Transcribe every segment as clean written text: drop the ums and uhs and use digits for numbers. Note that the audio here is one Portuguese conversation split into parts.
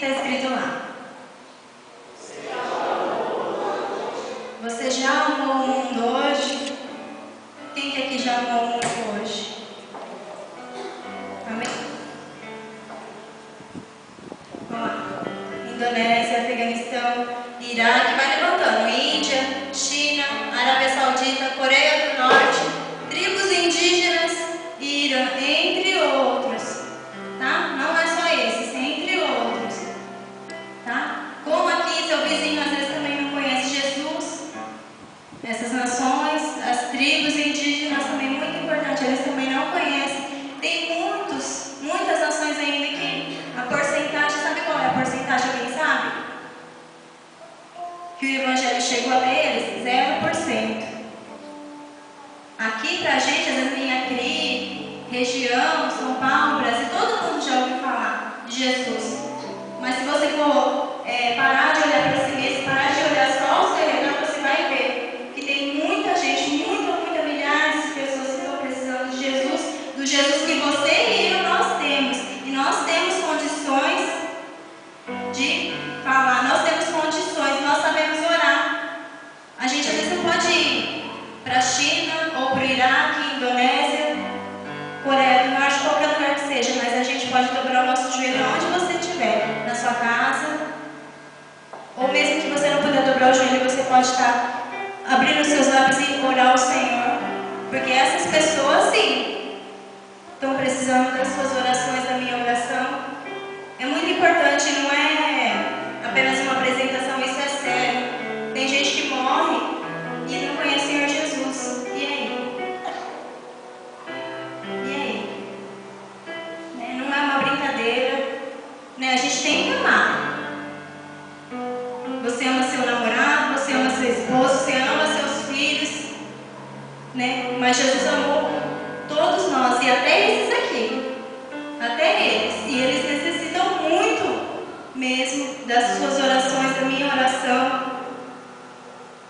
está escrito lá? Você já amou o mundo hoje? Quem que aqui já amou o mundo hoje? Amém? Vamos lá. Indonésia, Afeganistão, Iraque, vai levantando. Índia, China, Arábia Saudita, Coreia do Norte, tribos indígenas, Irã, entre outros. Tá? Não é só esses, entre outros. Tá? Como aqui seu vizinho às vezes também não conhece Jesus, essas nações, as tribos indígenas também, muito importante, eles também não conhecem. Tem muitas nações ainda que a porcentagem, sabe qual é a porcentagem? Alguém sabe? Que o evangelho chegou até eles? 0%. Aqui pra gente, às vezes Minhacri, região, São Paulo, Brasil, todo mundo já ouviu falar de Jesus. Mas se você for parar de olhar para si mesmo, parar de olhar só ao seu redor, você vai ver que tem muita gente, muita, milhares de pessoas que estão precisando de Jesus, do Jesus que você e eu nós temos. E nós temos condições de falar, nós temos condições, nós sabemos orar. A gente às vezes não pode ir para a China ou para o Iraque, Indonésia, Coreia do Norte, qualquer lugar que seja, mas a gente pode dobrar o nosso joelho onde você estiver, na sua casa, ou mesmo que você não puder dobrar o joelho, você pode estar abrindo os seus lábios e orar ao Senhor, porque essas pessoas, sim, estão precisando das suas orações, da minha oração. É muito importante, não é apenas uma apresentação, isso é sério. Tem gente que morre e não conhece o Senhor Jesus. E aí? E aí? Não é uma brincadeira. A gente tem que amar. Você ama seu namorado, você ama seu esposo, você ama seus filhos. Mas Jesus amou todos nós, e até esses aqui. Até eles. E eles necessitam muito mesmo das suas orações, da minha oração.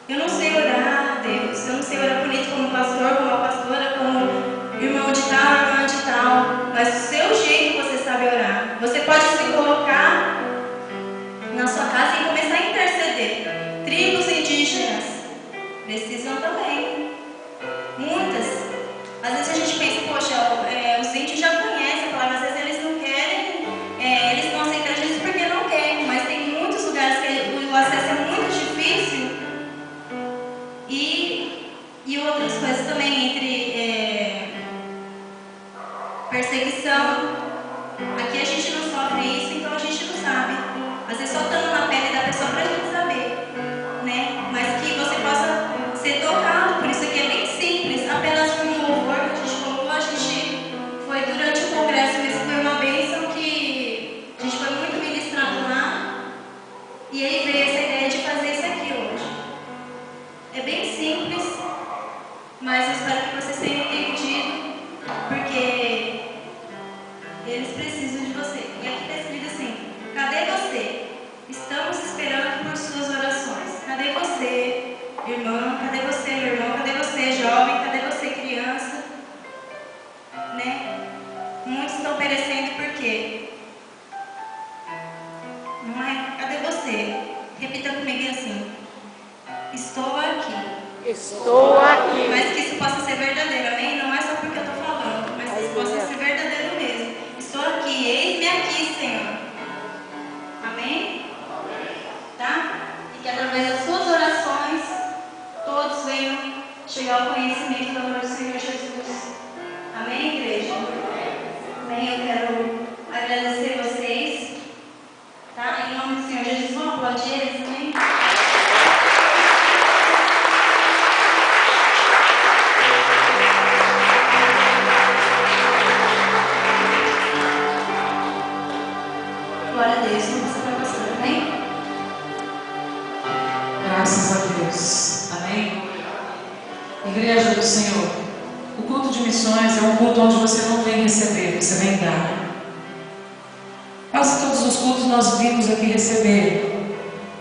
Eu não sei orar a Deus, eu não sei orar bonito como pastor, como a pastora, como irmão de tal, irmã de tal, mas o seu jeito você sabe orar. Você pode se colocar na sua casa e começar a interceder. Tribos indígenas precisam também. Muitas. Às vezes a gente pensa, poxa, os índios já conhecem a palavra, às vezes eles não querem, eles não aceitam Jesus porque não querem, mas tem muitos lugares que o acesso é muito difícil. E outras coisas também, entre perseguição. Aqui a gente não sofre isso, então a gente não sabe. Às vezes só estando na pele da pessoa para a gente saber, mas que você possa ser tocado. Por isso aqui é bem simples, apenas um louvor que a gente colocou. A gente foi durante o congresso, isso foi uma bênção que a gente foi muito ministrado lá. E aí veio essa ideia de fazer isso aqui hoje. É bem simples, mas eu espero que vocês tenham entendido, porque eles precisam de você. E aqui está escrito assim: cadê você? Estamos esperando por suas orações. Cadê você, irmã? Cadê você, meu irmão? Cadê você, jovem? Cadê você, criança? Muitos estão perecendo por quê? Não é? Cadê você? Repita comigo assim: estou aqui. Estou aqui. Mas que isso possa ser verdadeiro, amém? Não é só porque eu estou falando, mas que isso possa ser verdadeiro mesmo. Estou aqui, eis-me aqui, Senhor. Amém? Tá? E que através das suas orações, todos venham chegar ao conhecimento do amor do Senhor Jesus. Amém, igreja? Amém? Eu quero agradecer vocês. Tá? Em nome do Senhor Jesus, vamos aplaudir eles, amém? Glória a Deus, vamos passar para você, amém? Graças a Deus, amém? Igreja do Senhor, o culto de missões é um culto onde você não vem receber, você vem dar. Quase todos os cultos nós vimos aqui receber.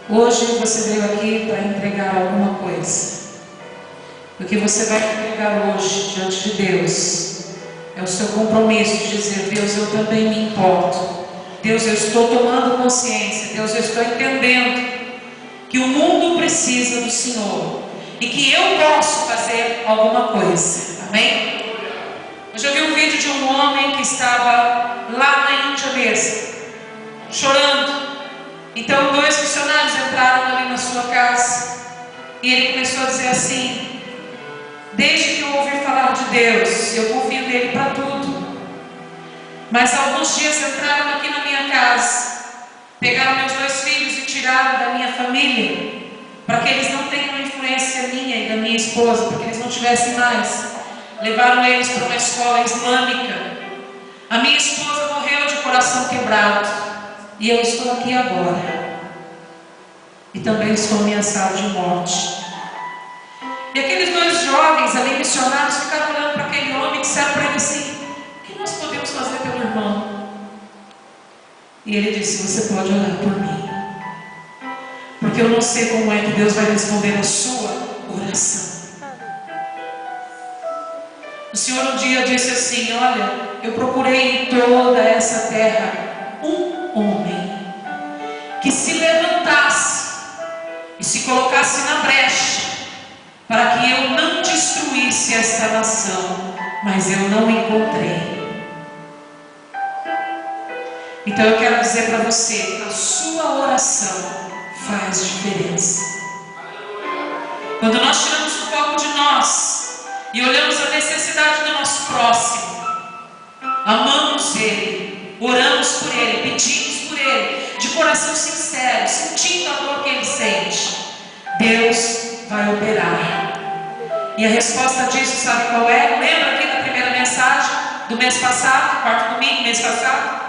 Hoje você veio aqui para entregar alguma coisa. O que você vai entregar hoje diante de Deus é o seu compromisso de dizer: Deus, eu também me importo. Deus, eu estou tomando consciência. Deus, eu estou entendendo que o mundo precisa do Senhor e que eu posso fazer alguma coisa. Amém? Hoje eu vi um vídeo de um homem que estava lá na Índia mesmo, chorando. Então 2 missionários entraram ali na sua casa e ele começou a dizer assim: desde que eu ouvi falar de Deus, eu confio nele para tudo. Mas alguns dias entraram aqui na minha casa, pegaram meus 2 filhos e tiraram da minha família, para que eles não tenham influência minha e da minha esposa, para que eles não tivessem mais. Levaram eles para uma escola islâmica. A minha esposa morreu de coração quebrado, e eu estou aqui agora, e também estou ameaçado de morte. E aqueles 2 jovens ali, missionários, ficaram olhando para aquele homem e disseram para ele assim: o que nós podemos fazer pelo irmão? E ele disse: você pode orar por mim, porque eu não sei como é que Deus vai responder a sua oração. O Senhor um dia disse assim: olha, eu procurei em toda essa terra um homem que se levantasse e se colocasse na brecha para que eu não destruísse esta nação, mas eu não encontrei. Então eu quero dizer para você: a sua oração faz diferença. Quando nós tiramos o foco de nós e olhamos a necessidade do nosso próximo, amamos ele, oramos por ele, pedimos por ele, de coração sincero, sentindo a dor que ele sente, Deus vai operar. E a resposta disso, sabe qual é? Lembra aqui da primeira mensagem do mês passado, quarto domingo, mês passado?